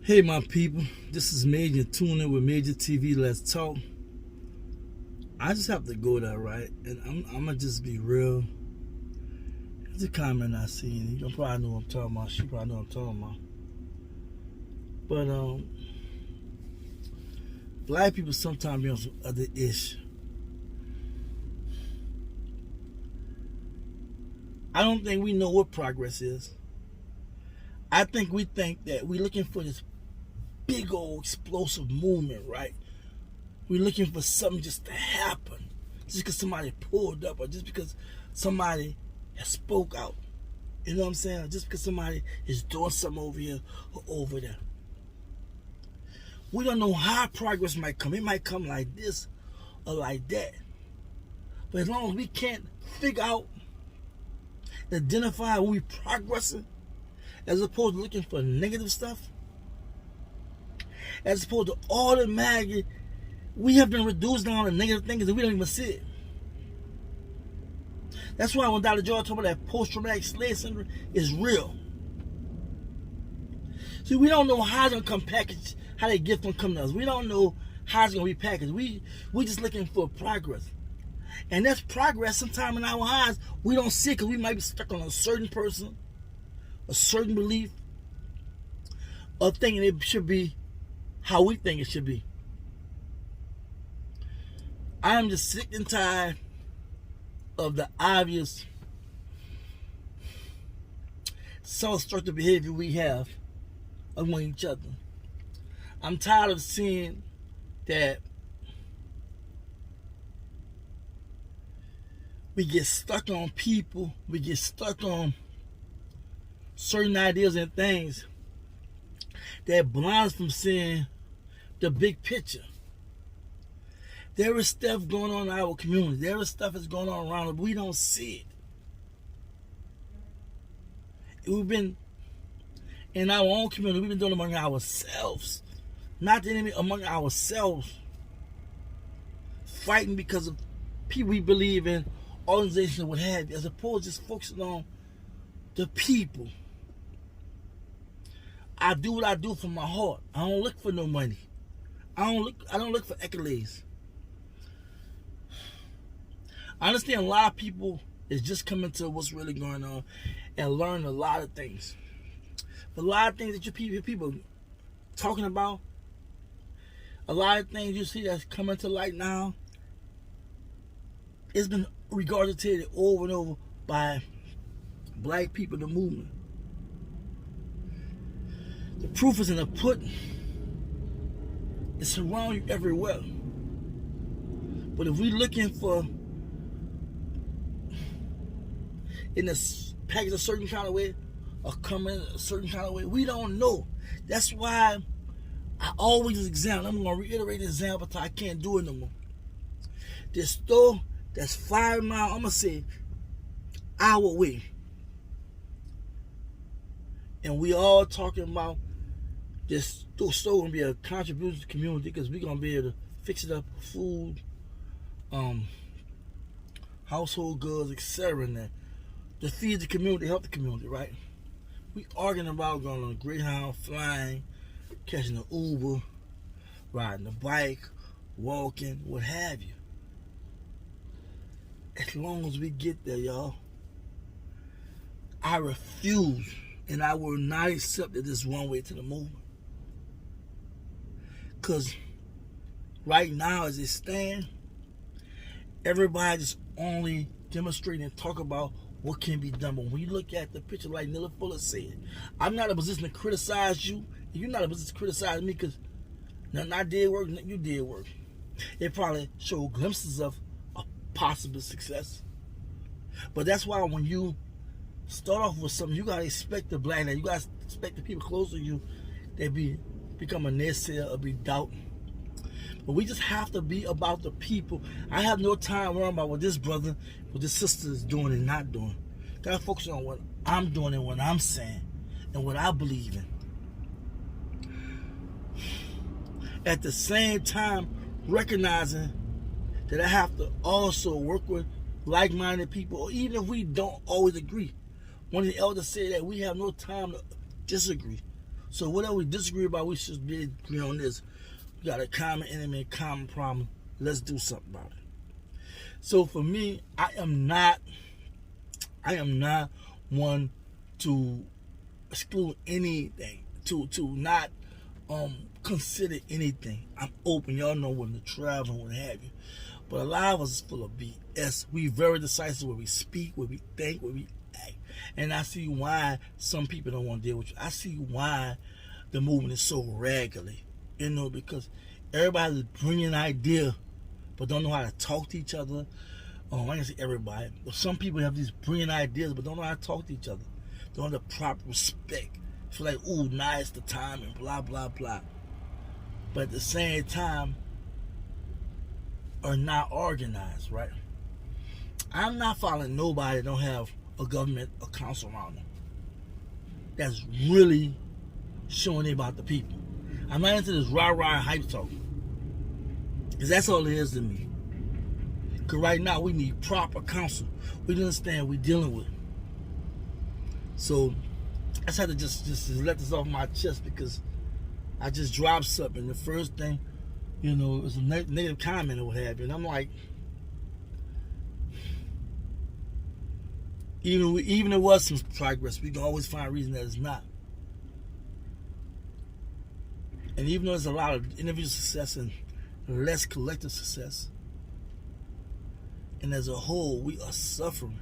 Hey my people, this is Major. Tune in with MajorTv. Let's talk. I just have to go there, right? And I'm gonna just be real. It's a comment I seen. You probably know what I'm talking about. She probably know what I'm talking about. But black people sometimes be on some other issue. I don't think we know what progress is. I think we think that we're looking for this big old explosive movement, right? We're looking for something just to happen, just because somebody pulled up, or just because somebody has spoke out. You know what I'm saying? Or just because somebody is doing something over here or over there. We don't know how progress might come. It might come like this or like that. But as long as we can't figure out, identify where we're progressing, as opposed to looking for negative stuff, as opposed to automatically, we have been reduced down to negative things and we don't even see it. That's why when Dr. George told me that post-traumatic slave syndrome is real. See, we don't know how it's going to come packaged, how that gift going to come to us. We don't know how it's going to be packaged. We just looking for progress. And that's progress sometime in our eyes we don't see, because we might be stuck on a certain person, a certain belief, or thinking it should be how we think it should be. I am just sick and tired of the obvious self-destructive behavior we have among each other. I'm tired of seeing that we get stuck on people, we get stuck on certain ideas and things that blinds us from seeing the big picture. There is stuff going on in our community. There is stuff that's going on around us, but we don't see it. We've been in our own community. We've been doing it among ourselves, not the enemy, among ourselves, fighting because of people we believe in, organizations, what have you, as opposed to just focusing on the people. I do what I do from my heart. I don't look for no money. I don't look for accolades. I understand a lot of people is just coming to what's really going on and learn a lot of things. But a lot of things that you people talking about, a lot of things you see that's coming to light now, it's been regurgitated over and over by black people in the movement. The proof is in the pudding. It's around you everywhere. But if we're looking for in a package a certain kind of way or come in a certain kind of way, we don't know. That's why I always examine. I'm going to reiterate the example until I can't do it no more. This store that's 5 miles, I'm going to say, our way. And we all talking about this store going to be a contribution to the community, because we're going to be able to fix it up, food, household goods, etc. and that, to feed the community, help the community, right? We arguing about going on a Greyhound, flying, catching an Uber, riding a bike, walking, what have you. As long as we get there, y'all, I refuse and I will not accept that this one way to the movement. Because right now, as it stands, everybody just only demonstrating and talk about what can be done. But when you look at the picture, like Nilla Fuller said, I'm not in a position to criticize you. You're not in a position to criticize me, because nothing I did work, nothing you did work. It probably showed glimpses of a possible success. But that's why when you start off with something, you gotta expect the black, you gotta expect the people close to you that become a naysayer or be doubting. But we just have to be about the people. I have no time worrying about what this brother, what this sister is doing and not doing. Gotta focus on what I'm doing and what I'm saying and what I believe in. At the same time, recognizing that I have to also work with like-minded people, even if we don't always agree. One of the elders said that we have no time to disagree. So whatever we disagree about, we should be agree on this. We got a common enemy, a common problem. Let's do something about it. So for me, I am not one to exclude anything, to not consider anything. I'm open. Y'all know when to travel and what have you. But a lot of us is full of BS. We very decisive where we speak, where we think, where we act. And I see why some people don't want to deal with you. I see why the movement is so raggedy. Because everybody's bringing an idea, but don't know how to talk to each other. I can say everybody. But some people have these brilliant ideas, but don't know how to talk to each other. Don't have the proper respect. Feel like, ooh, now it's the time and blah, blah, blah. But at the same time, are not organized, right? I'm not following nobody that don't have a government or council around them that's really showing about the people. I'm not into this rah-rah hype talk, because that's all it is to me. Because right now we need proper counsel. We understand what we're dealing with. So I just had to just let this off my chest, because I just dropped something. The first thing, it was a negative comment or what have you. And I'm like, even there was some progress, we can always find a reason that it's not. And even though there's a lot of individual success and less collective success, and as a whole, we are suffering,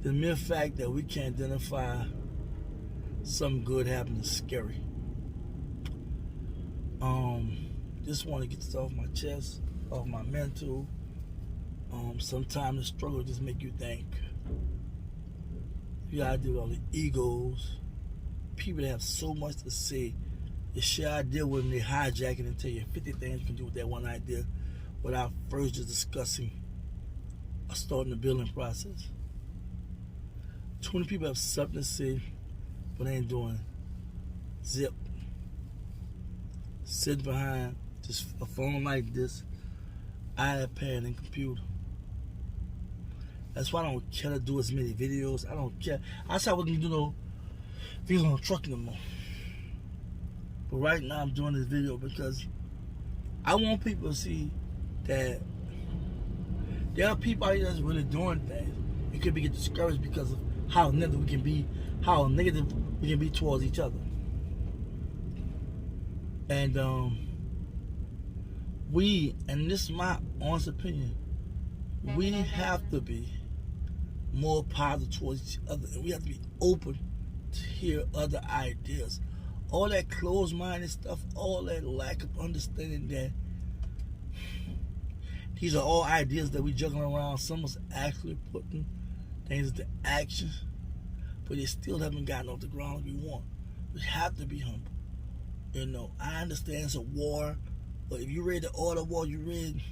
the mere fact that we can't identify something good happening is scary. Just want to get this off my chest, off my mental. Sometimes the struggle just make you think. You gotta deal with all the egos, people that have so much to say. You share idea with them, they hijack it and tell you 50 things you can do with that one idea, without first just discussing or starting the building process. 20 people have something to say, but they ain't doing zip. Sit behind just a phone like this, iPad and computer. That's why I don't care to do as many videos. I don't care. I said I wasn't gonna do no things on the truck no more. But right now I'm doing this video because I want people to see that there are people out here that's really doing things. You could get discouraged because of how negative we can be towards each other. And and this is my honest opinion, we have to be more positive towards each other, and we have to be open to hear other ideas. All that closed-minded stuff, all that lack of understanding that these are all ideas that we juggling around. Someone's actually putting things into action, but they still haven't gotten off the ground like we want. We have to be humble. I understand it's a war, but if you read the Art of War, you read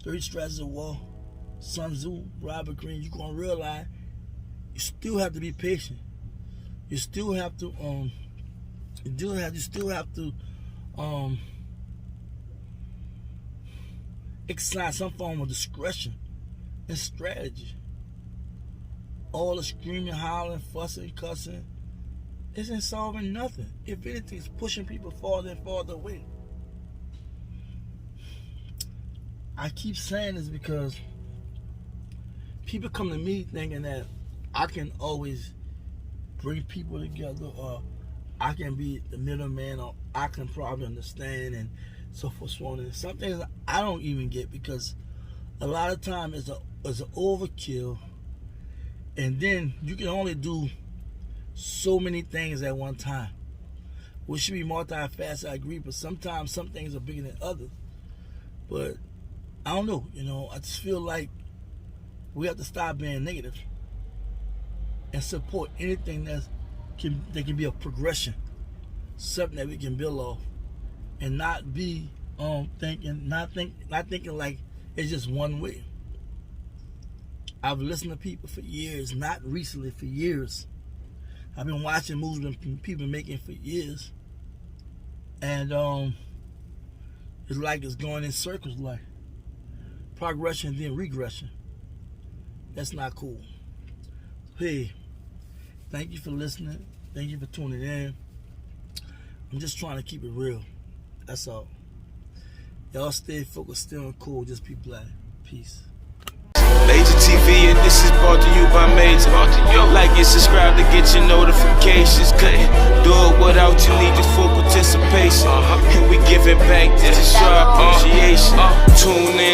30 Strategies of War, Sun Tzu, Robert Greene, you're gonna realize you still have to be patient. You still have to exercise some form of discretion and strategy. All the screaming, howling, fussing, cussing isn't solving nothing. If anything, it's pushing people farther and farther away. I keep saying this because people come to me thinking that I can always bring people together, or I can be the middleman, or I can probably understand, and so forth, so on. And some things I don't even get, because a lot of time it's an overkill, and then you can only do so many things at one time. We should be multifaceted, I agree, but sometimes some things are bigger than others. But I don't know, I just feel like we have to stop being negative and support anything that can be a progression, something that we can build off, and not be thinking like it's just one way. I've listened to people for years, not recently, for years. I've been watching moves that people making for years, and it's like it's going in circles, like progression then regression. That's not cool. Hey, thank you for listening. Thank you for tuning in. I'm just trying to keep it real. That's all. Y'all stay focused, stay on cool, just be black. Peace. MajorTv, and this is brought to you by Major. Like and subscribe to get your notifications. Couldn't do it without you, need your full participation. And we giving back, this is your appreciation. Tune in.